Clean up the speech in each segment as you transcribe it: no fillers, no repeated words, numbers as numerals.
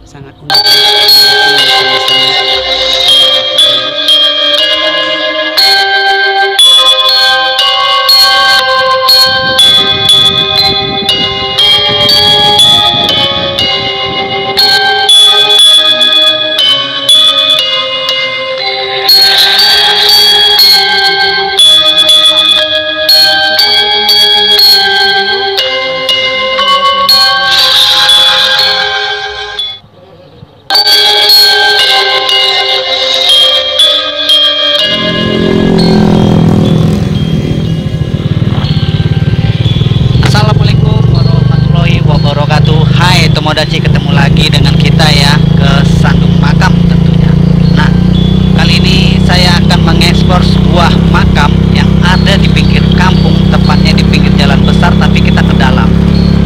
sangat unik. Assalamualaikum warahmatullahi wabarakatuh. Hai Tomodachi, ketemu lagi dengan kita ya, ke Sandung Makam tentunya. Nah, kali ini saya akan mengeksplor sebuah makam yang ada di pinggir kampung, tepatnya di pinggir jalan besar, tapi kita ke dalam.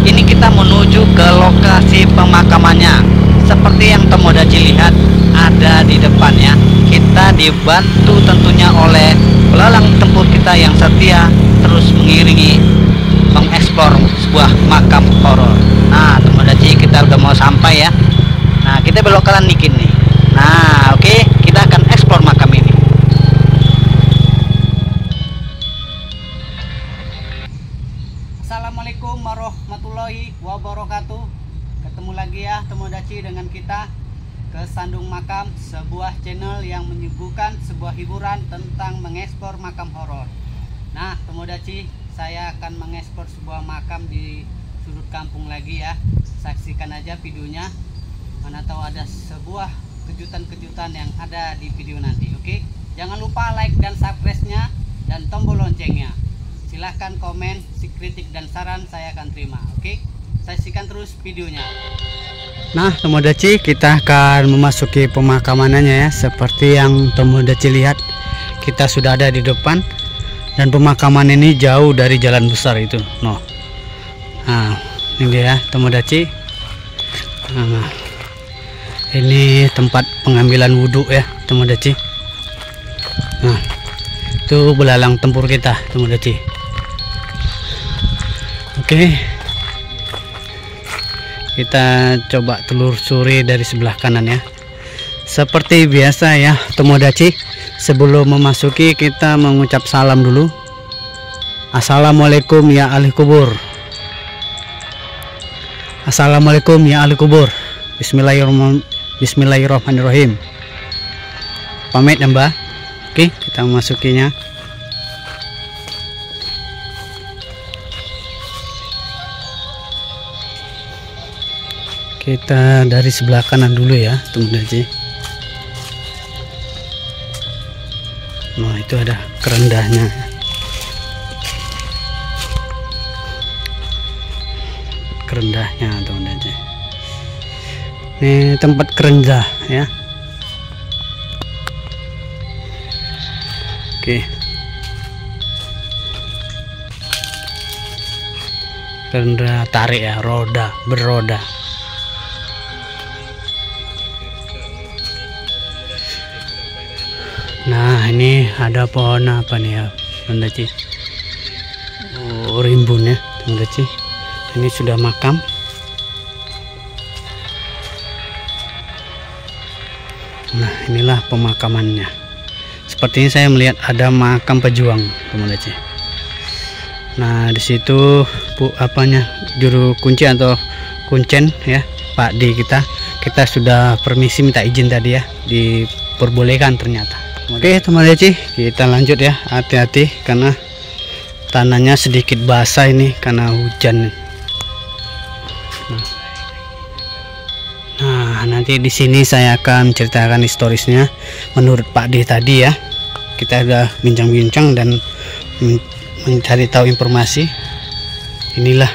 Ini kita menuju ke lokasi pemakamannya. Seperti yang Tomodachi lihat ada di depannya. Kita dibantu tentunya oleh pelalang tempur kita yang setia terus mengiringi mengeksplor sebuah makam horor. Nah, Tomodachi, kita udah mau sampai ya. Nah, kita belok kanan dikit nih. Nah, oke, kita akan eksplor makam ini. Assalamualaikum warahmatullahi wabarakatuh. Ketemu lagi ya Tomodachi dengan kita ke Sandung Makam, sebuah channel yang menyuguhkan sebuah hiburan tentang mengeksplor makam horor. Nah, Tomodachi, saya akan mengeksplor sebuah makam di sudut kampung lagi ya. Saksikan aja videonya. Mana tahu ada sebuah kejutan-kejutan yang ada di video nanti. Oke, jangan lupa like dan subscribe-nya dan tombol loncengnya. Silahkan komen, kritik dan saran saya akan terima. Oke, saksikan terus videonya. Nah, Tomodachi, kita akan memasuki pemakamannya ya. Seperti yang Tomodachi lihat, kita sudah ada di depan. Dan pemakaman ini jauh dari jalan besar itu. Nah, ini dia Tomodachi. Nah, ini tempat pengambilan wudhu ya Tomodachi. Nah, itu belalang tempur kita Tomodachi. Oke, kita coba telusuri dari sebelah kanan ya. Seperti biasa ya Tomodachi, sebelum memasuki kita mengucap salam dulu. Assalamualaikum ya ahli kubur. Assalamualaikum ya ahli kubur. Bismillahirrahmanirrahim. Pamit ya Mbak. Oke, kita memasukinya. Kita dari sebelah kanan dulu ya Tomodachi. Nah, itu ada kerendahnya. Kerendahnya Tomodachi. Ini tempat kerendah ya. Oke. Kerendah tarik ya, roda, beroda. Nah, ini ada pohon apa nih ya Tomodachi? Oh, rimbun ya Tomodachi. Ini sudah makam. Nah, inilah pemakamannya. Sepertinya saya melihat ada makam pejuang Tomodachi. Nah, di situ juru kunci atau kuncen ya Pak D kita sudah permisi minta izin tadi ya, diperbolehkan ternyata. Oke Tomodachi, kita lanjut ya. Hati-hati karena tanahnya sedikit basah ini karena hujan. Nah, nanti di sini saya akan menceritakan historisnya menurut Pak D tadi ya. Kita sudah bincang-bincang dan mencari tahu informasi. Inilah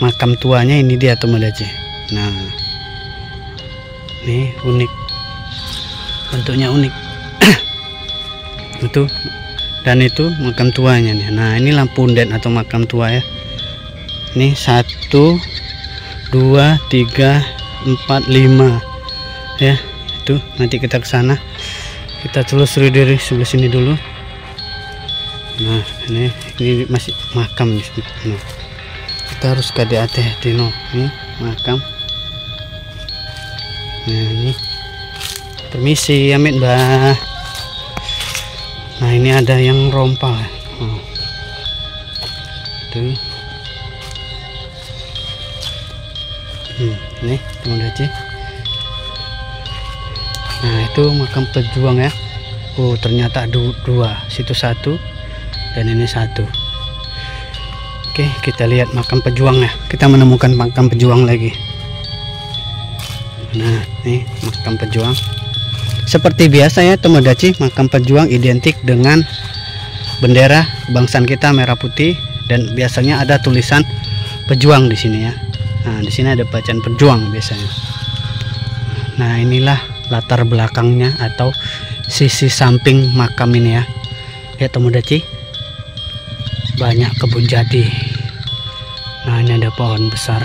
makam tuanya, ini dia Tomodachi. Nah, ini unik, bentuknya unik. Itu dan itu makam tuanya nih. Nah, ini lampu unden atau makam tua ya. Ini 1 2 3 4 5 ya. Itu nanti kita ke sana, kita telusuri dari sebelah sini dulu. Nah, ini masih makam di sini. Nah, kita harus hati-hati no. Ini makam. Nah ini, permisi Amit Mbah. Nah ini ada yang rompal. Tuh. Nih teman Daci. Nah itu makam pejuang ya. Oh ternyata dua, situ satu dan ini satu. Oke, kita lihat makam pejuang ya. Kita menemukan makam pejuang lagi. Nah nih makam pejuang. Seperti biasa ya teman Daci, makam pejuang identik dengan bendera kebangsaan kita merah putih, dan biasanya ada tulisan pejuang di sini ya. Nah, di sini ada bacaan pejuang biasanya. Nah, inilah latar belakangnya atau sisi samping makam ini ya. Lihat teman Daci, banyak kebun jati. Nah, ini ada pohon besar.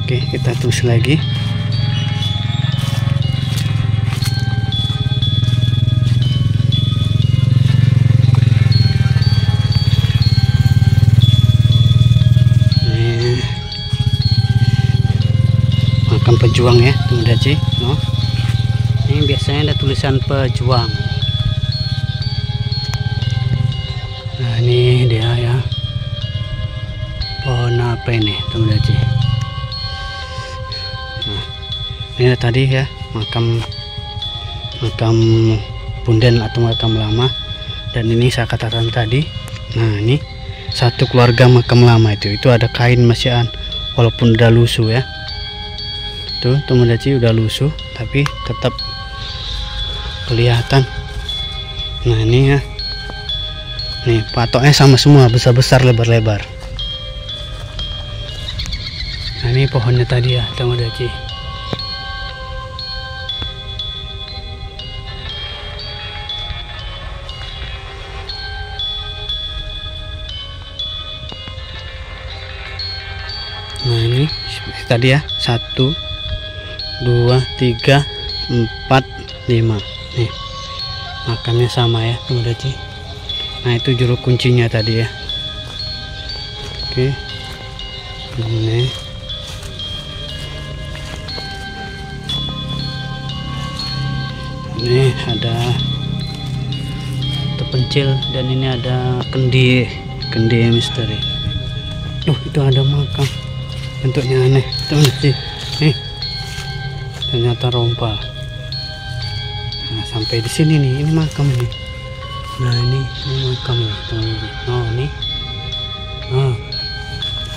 Oke, kita terus lagi. Makam pejuang ya teman Daci. No. Ini biasanya ada tulisan pejuang. Nah ini dia ya, pohon apa ini teman Daci. Nah ini tadi ya makam punden atau makam lama, dan ini saya katakan tadi. Nah ini satu keluarga makam lama itu ada kain masih walaupun udah lusuh ya. Tuh teman Daci udah lusuh tapi tetap kelihatan. Nah ini ya, nih patoknya sama semua, besar-besar, lebar-lebar. Nah ini pohonnya tadi ya teman Daci. Nah ini tadi ya, 1 2 3 4 5. Nih makamnya sama ya teman Daci. Nah itu juru kuncinya tadi ya. Oke, ini ada terpencil, dan ini ada kendi misteri. Itu ada makam, bentuknya aneh teman Daci. Nih ternyata rompal. Nah sampai di sini nih, ini makam ini. Nah ini makam nih teman-teman. Oh ini,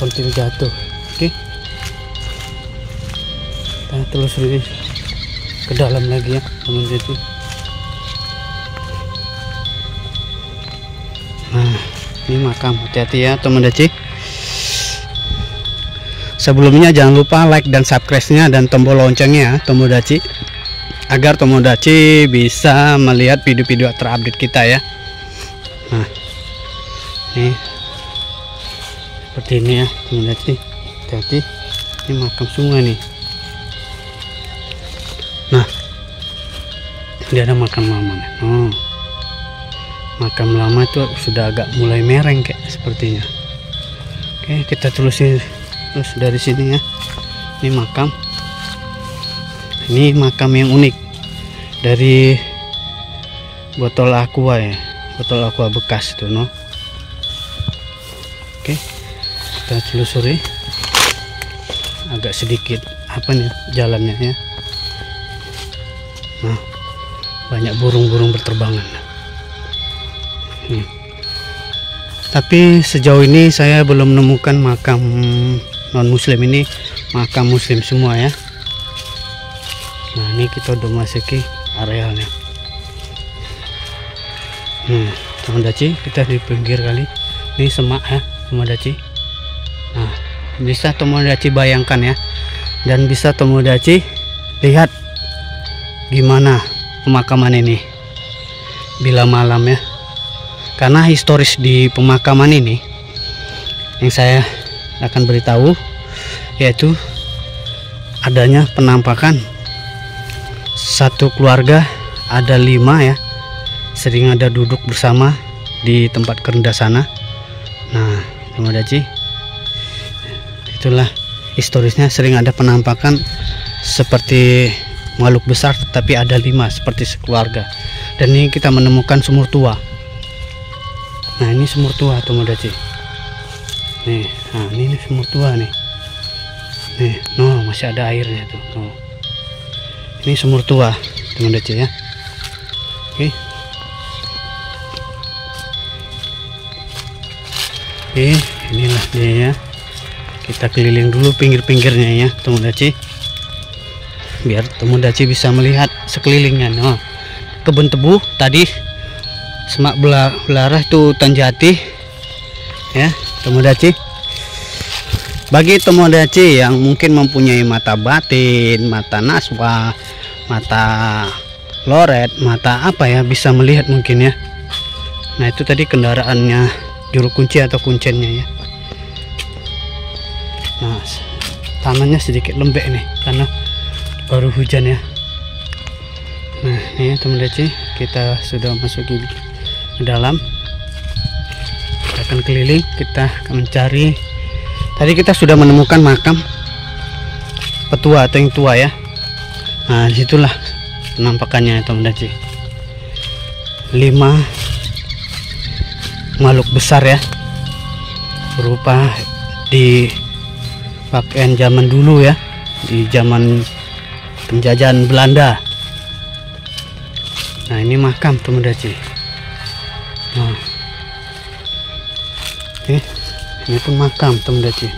kontil jatuh. Oke, kita telusuri ke dalam lagi ya teman-teman. Nah ini makam, hati-hati ya teman Daci. Sebelumnya jangan lupa like dan subscribe-nya dan tombol loncengnya teman Daci, agar teman Daci bisa melihat video-video terupdate kita ya. Nah ini seperti ini ya teman Daci, hati-hati, ini makam semua nih. Nah dia ada makam lama nih. Makam lama itu sudah agak mulai mereng kayak sepertinya. Oke, kita telusuri terus dari sini ya. Ini makam yang unik dari botol aqua ya, botol aqua bekas itu no. Oke, kita telusuri agak sedikit apa nih jalannya ya. Nah banyak burung-burung berterbangan. Tapi sejauh ini saya belum menemukan makam non muslim, ini makam muslim semua ya. Nah ini kita udah masuki arealnya. Teman Daci, kita di pinggir kali ini semak ya teman Daci. Nah bisa teman Daci bayangkan ya, dan bisa teman Daci lihat gimana pemakaman ini bila malam ya. Karena historis di pemakaman ini yang saya akan beritahu, yaitu adanya penampakan satu keluarga ada 5 ya, sering ada duduk bersama di tempat kerendah sana. Nah teman Daci, itulah historisnya, sering ada penampakan seperti makhluk besar, tetapi ada 5 seperti sekeluarga. Dan ini kita menemukan sumur tua. Nah, ini sumur tua Tomodachi. Nih, nah ini sumur tua nih. Nih, no, masih ada airnya tuh. No. Ini sumur tua Tomodachi ya. Oke. Oke, inilah dia ya. Kita keliling dulu pinggir-pinggirnya ya Tomodachi, biar Tomodachi bisa melihat sekelilingnya. No, kebun tebu tadi, semak belarah itu hutan jati ya Tomodachi. Bagi Tomodachi yang mungkin mempunyai mata batin, mata naswa, mata loret, mata apa ya, bisa melihat mungkin ya. Nah, itu tadi kendaraannya juru kunci atau kuncennya ya. Nah, tangannya sedikit lembek nih karena baru hujan ya. Nah, ini Tomodachi, kita sudah masuk ke dalam. Kita akan keliling, kita akan mencari. Tadi kita sudah menemukan makam petua atau yang tua ya. Nah, disitulah penampakannya Tomodachi. 5 makhluk besar ya, berupa di pakaian zaman dulu ya, di zaman penjajahan Belanda. Nah, ini makam Tomodachi. Nah, ini pun makam Tomodachi.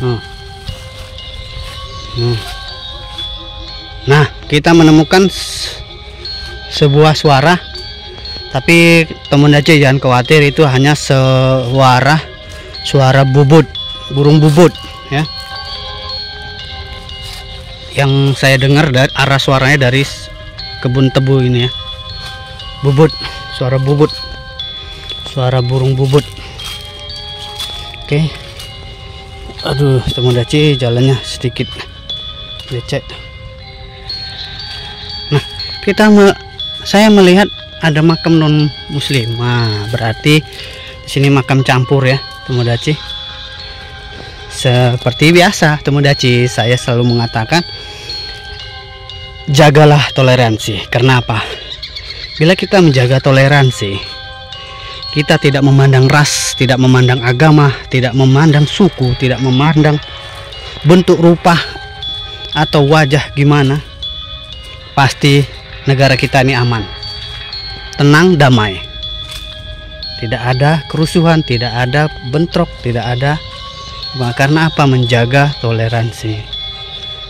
Nah, kita menemukan sebuah suara. Tapi Tomodachi jangan khawatir, itu hanya suara bubut, burung bubut ya. Yang saya dengar dari arah suaranya dari kebun tebu ini ya. Bubut, suara bubut, suara burung bubut. Oke. Aduh, Tomodachi jalannya sedikit lecet. Nah, saya melihat ada makam non muslim. Nah, berarti di sini makam campur ya Tomodachi. Seperti biasa Tomodachi, saya selalu mengatakan jagalah toleransi. Karena apa? Bila kita menjaga toleransi, kita tidak memandang ras, tidak memandang agama, tidak memandang suku, tidak memandang bentuk rupa atau wajah gimana, pasti negara kita ini aman, tenang, damai, tidak ada kerusuhan, tidak ada bentrok, tidak ada. Karena apa? Menjaga toleransi.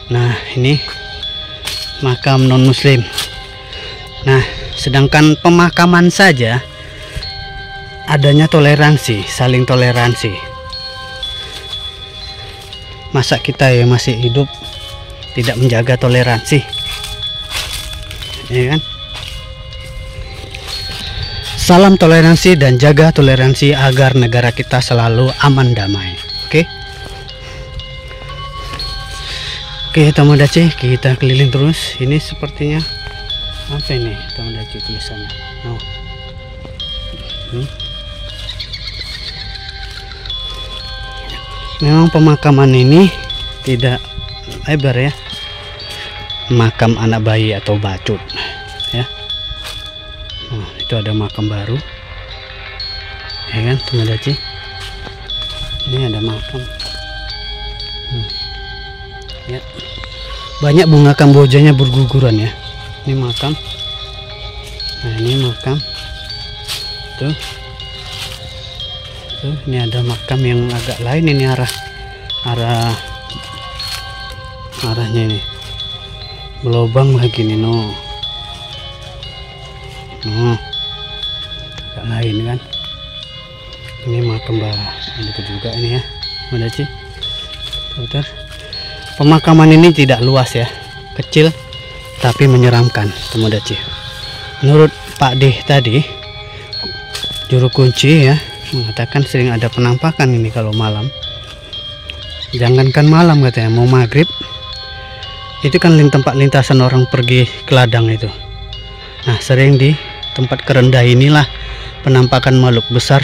Nah, ini makam non muslim. Nah, sedangkan pemakaman saja adanya toleransi, saling toleransi. Masa kita yang masih hidup tidak menjaga toleransi, ya kan? Salam toleransi dan jaga toleransi agar negara kita selalu aman damai. Oke. Oke Tomodachi, kita keliling terus. Ini sepertinya apa ini Tomodachi tulisannya? No. Memang pemakaman ini tidak lebar ya. Makam anak bayi atau bacut ya. Nah, itu ada makam baru ya kan Tomodachi. Ini ada makam ya. Banyak bunga kambojanya berguguran ya. Ini makam. Nah, ini makam tuh. Tuh, ini ada makam yang agak lain, ini arahnya ini berlubang lagi nih. No, agak lain kan. Ini makam itu juga ini ya Tomodachi. Putar. Pemakaman ini tidak luas ya, kecil tapi menyeramkan Tomodachi. Menurut Pak D tadi, juru kunci ya, mengatakan sering ada penampakan ini kalau malam. Jangankan malam katanya, mau maghrib itu kan tempat lintasan orang pergi ke ladang itu. Nah, sering di tempat kerendah inilah penampakan makhluk besar,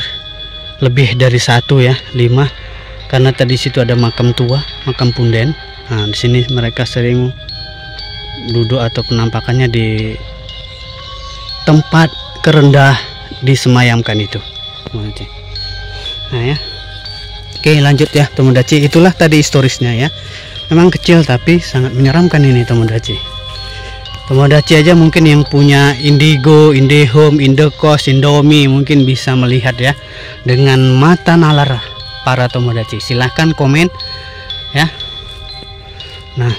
lebih dari 1 ya, 5. Karena tadi situ ada makam tua, makam punden. Nah, di sini mereka sering duduk atau penampakannya di tempat kerendah disemayamkan itu. Nah ya, oke lanjut ya Tomodachi. Itulah tadi historisnya ya. Memang kecil tapi sangat menyeramkan ini Tomodachi. Tomodachi aja mungkin yang punya Indigo, Indihome, Indokos, Indomie mungkin bisa melihat ya dengan mata nalar para Tomodachi. Silahkan komen ya. Nah,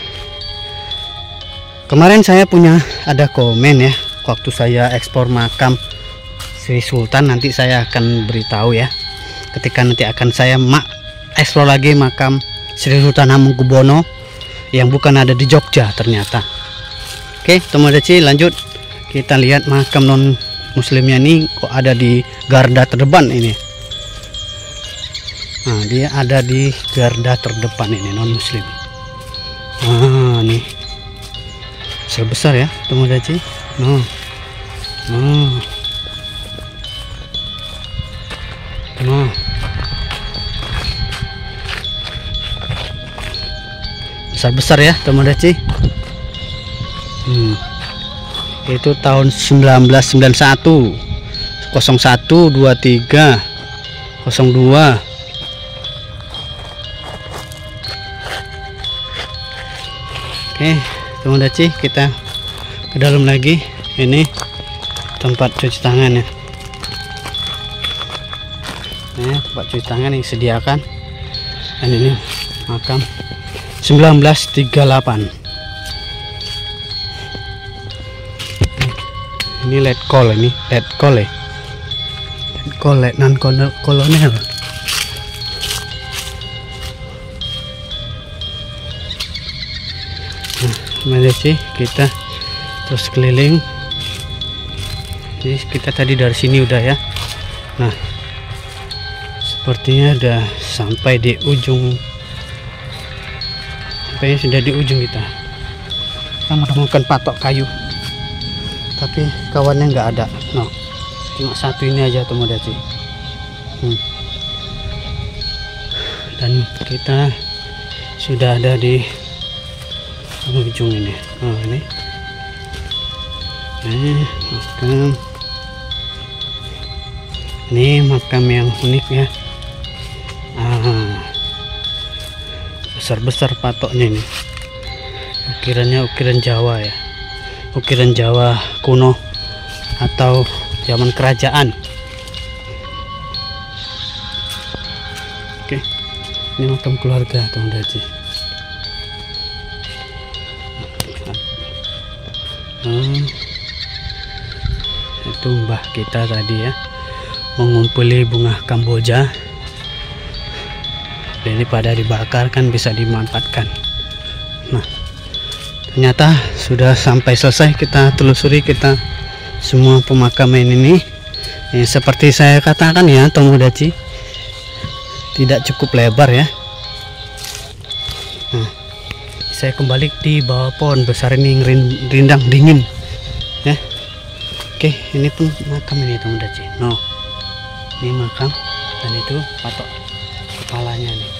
kemarin saya ada komen ya waktu saya ekspor makam Sri Sultan. Nanti saya akan beritahu ya ketika nanti akan saya ekspor lagi makam Sri Sultan Hamengkubuwono yang bukan ada di Jogja ternyata. Oke Tomodachi, lanjut kita lihat makam non muslimnya ini kok ada di garda terdepan ini. Nah, dia ada di garda terdepan ini non muslim. Nah, nih besar ya Tomodachi. Nah, besar ya Tomodachi. Itu tahun 1991 01 23 02. Oke Tomodachi, kita ke dalam lagi. Ini tempat cuci tangan ya. Nah, tempat cuci tangan yang disediakan. Dan ini makam 1938. Ini letkol, ini letkol ya. Letkol, letnan kolonel. Nah, sih kita terus keliling. Jadi kita tadi dari sini udah ya. Nah, sepertinya udah sampai di ujung. Kayaknya sudah di ujung kita. Kita menemukan patok kayu. Tapi kawannya nggak ada. No, cuma satu ini aja Tomodachi. Dan kita sudah ada di ujung ini. Oh ini makam. Ini makam yang unik ya. Besar-besar patoknya ini. Ukirannya ukiran Jawa ya. Ukiran Jawa kuno atau zaman kerajaan. Oke, ini makam keluarga Tomodachi. Itu mbah kita tadi ya, mengumpuli bunga Kamboja. Jadi pada dibakar kan bisa dimanfaatkan. Nah, ternyata sudah sampai selesai kita telusuri kita semua pemakaman ini. Seperti saya katakan ya Tomodachi, tidak cukup lebar ya. Nah, saya kembali di bawah pohon besar ini rindang dingin ya. Oke, ini pun makam ini Tomodachi. No, ini makam dan itu patok kepalanya nih.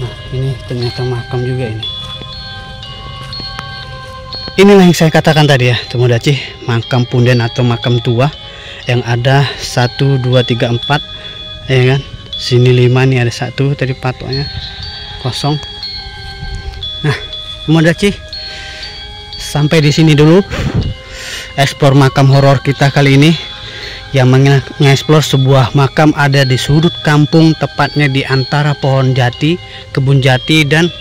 Nah, ini ternyata makam juga ini. Inilah yang saya katakan tadi ya Tomodachi, makam punden atau makam tua yang ada 1 2 3 4 ya kan. Sini 5 nih, ada 1 tadi patoknya kosong. Nah Tomodachi, sampai di sini dulu eksplor makam horor kita kali ini, yang mengeksplor sebuah makam ada di sudut kampung, tepatnya di antara pohon jati, kebun jati dan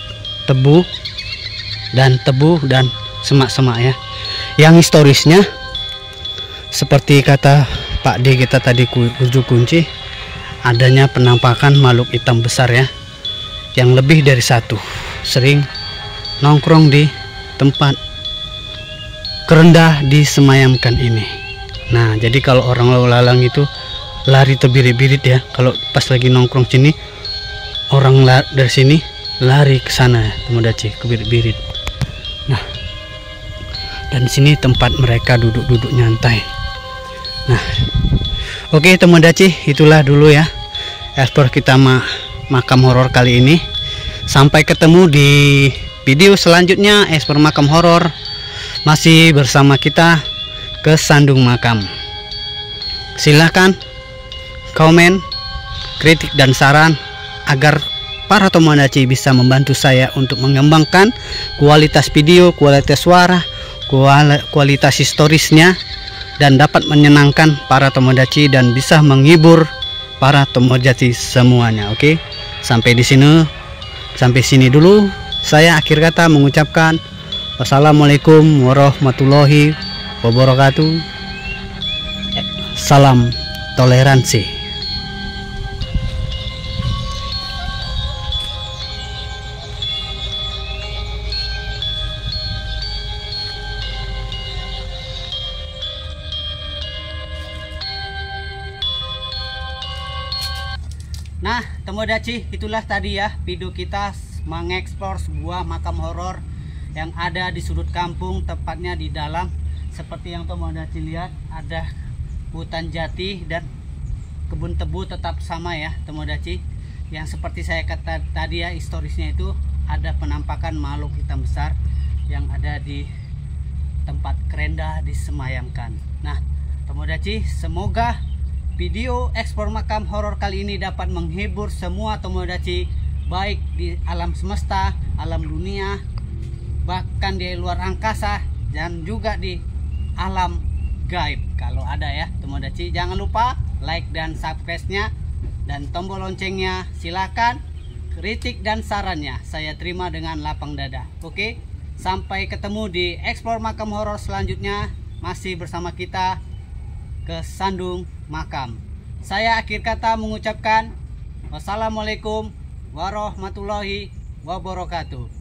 tebu dan semak-semak ya. Yang historisnya seperti kata Pak D kita tadi kunci, adanya penampakan makhluk hitam besar ya, yang lebih dari 1 sering nongkrong di tempat kerendah disemayamkan ini. Nah, jadi kalau orang lalu lalang itu lari terbirit-birit ya, kalau pas lagi nongkrong sini, orang dari sini lari ke sana ya Tomodachi, kebirit-birit. Nah, dan sini tempat mereka duduk-duduk nyantai. Nah, oke Tomodachi, itulah dulu ya eksplor kita makam horor kali ini. Sampai ketemu di video selanjutnya Explore Makam Horor masih bersama kita ke Sandung Makam. Silahkan komen, kritik dan saran agar para Tomodachi bisa membantu saya untuk mengembangkan kualitas video, kualitas suara, kualitas historisnya, dan dapat menyenangkan para Tomodachi dan bisa menghibur para Tomodachi semuanya. Oke, sampai sini dulu. Saya akhir kata mengucapkan wassalamualaikum warahmatullahi wabarakatuh. Salam toleransi. Nah, Tomodachi, itulah tadi ya video kita mengeksplor sebuah makam horor yang ada di sudut kampung, tepatnya di dalam. Seperti yang Tomodachi lihat, ada hutan jati dan kebun tebu tetap sama ya Tomodachi. Yang seperti saya kata tadi ya, historisnya itu ada penampakan makhluk hitam besar yang ada di tempat kerenda disemayamkan. Nah, Tomodachi, semoga video Explore Makam Horor kali ini dapat menghibur semua Tomodachi, baik di alam semesta, alam dunia, bahkan di luar angkasa, dan juga di alam gaib kalau ada ya Tomodachi. Jangan lupa like dan subscribe-nya dan tombol loncengnya. Silakan kritik dan sarannya saya terima dengan lapang dada. Oke, sampai ketemu di Explore Makam Horor selanjutnya, masih bersama kita ke Sandung Makam. Saya akhir kata mengucapkan wassalamualaikum warahmatullahi wabarakatuh.